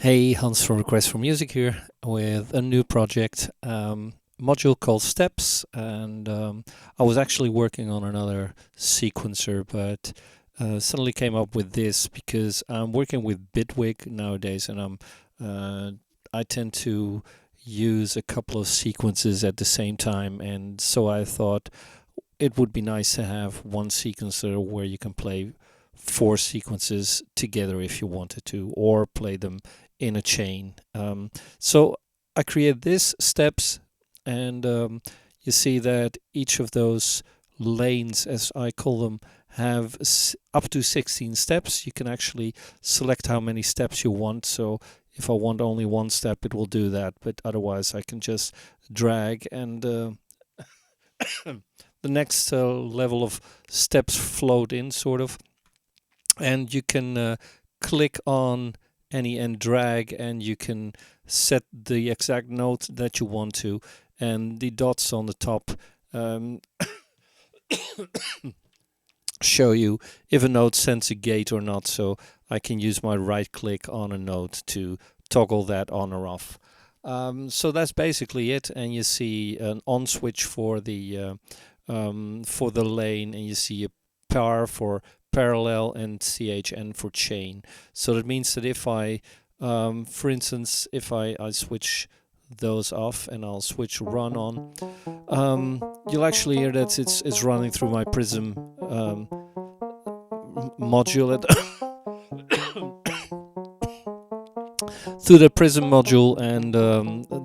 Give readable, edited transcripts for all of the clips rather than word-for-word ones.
Hey, Hans from Request for Music here with a new project module called Steps, and I was actually working on another sequencer, but suddenly came up with this because I'm working with Bitwig nowadays, and I tend to use a couple of sequences at the same time, and so I thought it would be nice to have one sequencer where you can play four sequences together if you wanted to, or play them in a chain. So I created this steps, and you see that each of those lanes, as I call them, have up to 16 steps. You can actually select how many steps you want. So if I want only one step, it will do that. But otherwise, I can just drag and the next level of steps float in, sort of. And you can click on any and drag, and you can set the exact note that you want to, and the dots on the top show you if a note sends a gate or not, so I can use my right click on a note to toggle that on or off. So that's basically it, and you see an on switch for the lane, and you see a par for parallel and CHN for chain. So that means that if I, for instance, if I switch those off and I'll switch run on, you'll actually hear that it's running through my Prism module through the Prism module, and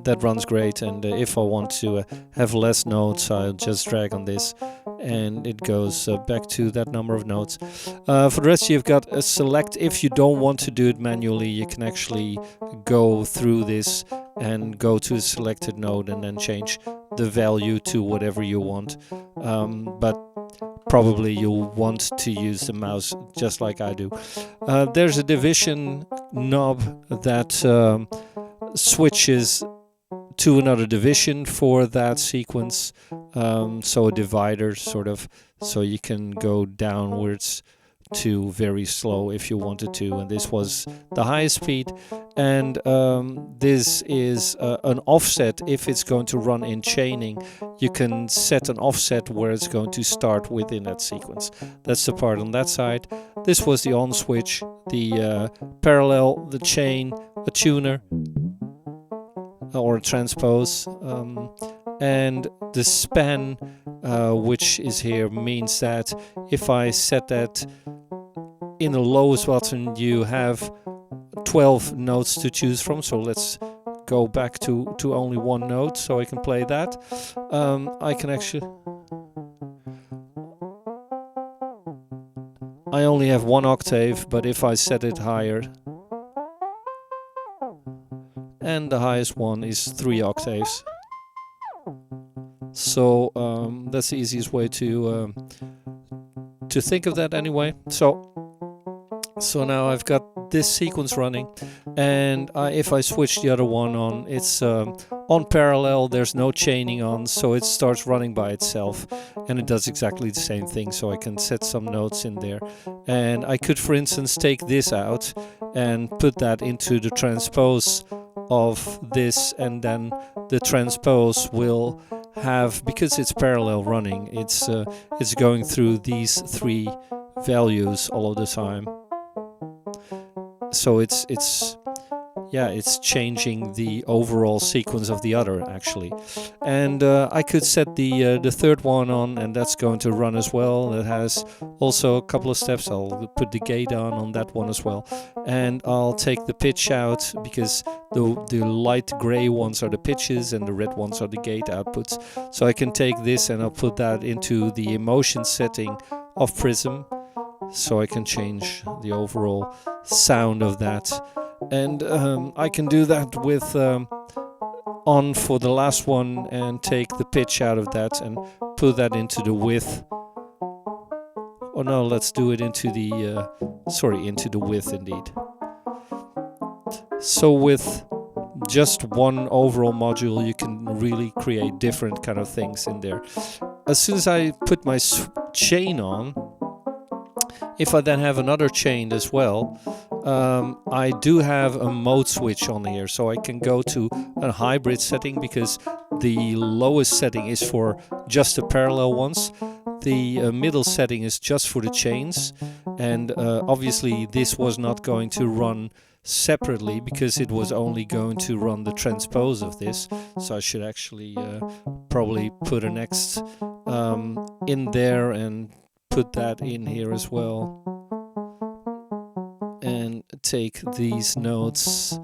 that runs great. And if I want to have less notes, I'll just drag on this and it goes back to that number of notes. For the rest, you've got a select. If you don't want to do it manually, you can actually go through this and go to a selected note and then change the value to whatever you want. But probably you'll want to use the mouse just like I do. There's a division knob that switches to another division for that sequence, so a divider sort of, so you can go downwards to very slow if you wanted to, and this was the highest speed. And this is an offset. If it's going to run in chaining, you can set an offset where it's going to start within that sequence. That's the part on that side. This was the on switch, the parallel, the chain, a tuner or a transpose, and the span, which is here, means that if I set that in the lowest button, you have 12 notes to choose from. So let's go back to only one note so I can play that. I can actually, I only have one octave, but if I set it higher, and the highest one is 3 octaves. So that's the easiest way to think of that anyway. So now I've got this sequence running, and if I switch the other one on, it's on parallel, there's no chaining on, so it starts running by itself, and it does exactly the same thing. So I can set some notes in there, and I could, for instance, take this out and put that into the transpose of this, and then the transpose will have, because it's parallel running, it's going through these 3 values all of the time. So it's changing the overall sequence of the other, actually. And I could set the third one on, and that's going to run as well. It has also a couple of steps. I'll put the gate on that one as well, and I'll take the pitch out, because the light gray ones are the pitches and the red ones are the gate outputs. So I can take this and I'll put that into the emotion setting of Prism, so I can change the overall sound of that. And I can do that with on for the last one, and take the pitch out of that and put that into the width. Oh no, let's do it into the into the width indeed. So with just one overall module, you can really create different kind of things in there. As soon as I put my chain on, if I then have another chain as well, I do have a mode switch on here, so I can go to a hybrid setting because the lowest setting is for just the parallel ones. The middle setting is just for the chains, and obviously this was not going to run separately because it was only going to run the transpose of this. So I should actually probably put an X in there and put that in here as well, and take these notes,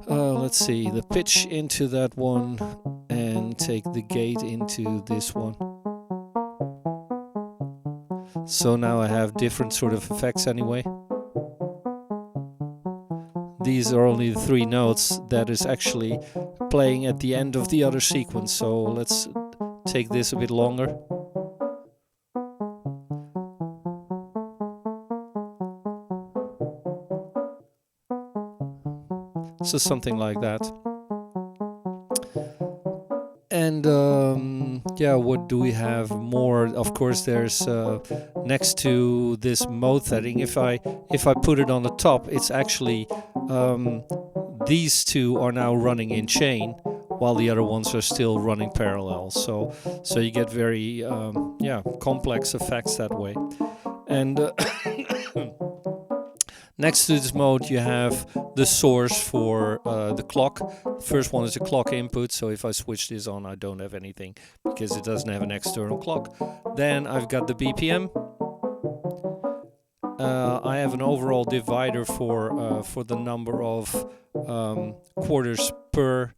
let's see, the pitch into that one and take the gate into this one. So now I have different sort of effects anyway. These are only the 3 notes that is actually playing at the end of the other sequence, so let's take this a bit longer. So something like that. And yeah, what do we have more? Of course, there's next to this mode setting. If I put it on the top, it's actually these two are now running in chain, while the other ones are still running parallel. So you get very yeah, complex effects that way. And next to this mode, you have the source for the clock. First one is a clock input, so if I switch this on, I don't have anything because it doesn't have an external clock. Then I've got the BPM. I have an overall divider for the number of quarters per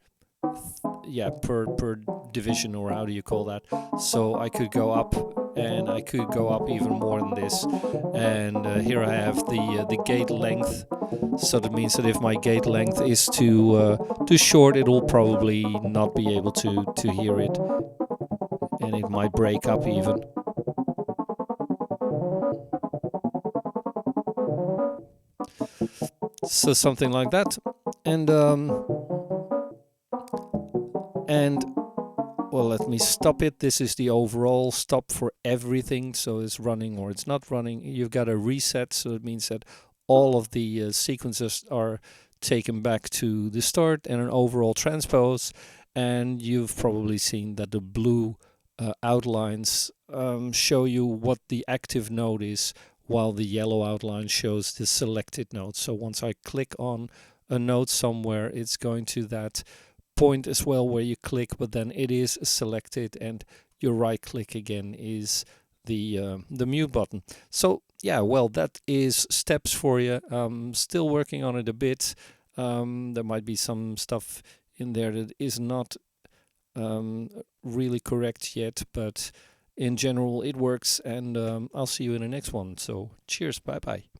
per division, or how do you call that? So I could go up, and I could go up even more than this. And here I have the gate length. So that means that if my gate length is too short, it will probably not be able to hear it, and it might break up even. So something like that. And well, let me stop it. This is the overall stop for everything. So it's running or it's not running. You've got a reset, so it means that all of the sequences are taken back to the start, and an overall transpose. And you've probably seen that the blue outlines show you what the active node is, while the yellow outline shows the selected node. So once I click on a node somewhere, it's going to that point as well where you click, but then it is selected, and your right click again is the mute button. So yeah, well, that is steps for you. Still working on it a bit. There might be some stuff in there that is not really correct yet, but in general it works, and I'll see you in the next one. So cheers, bye bye.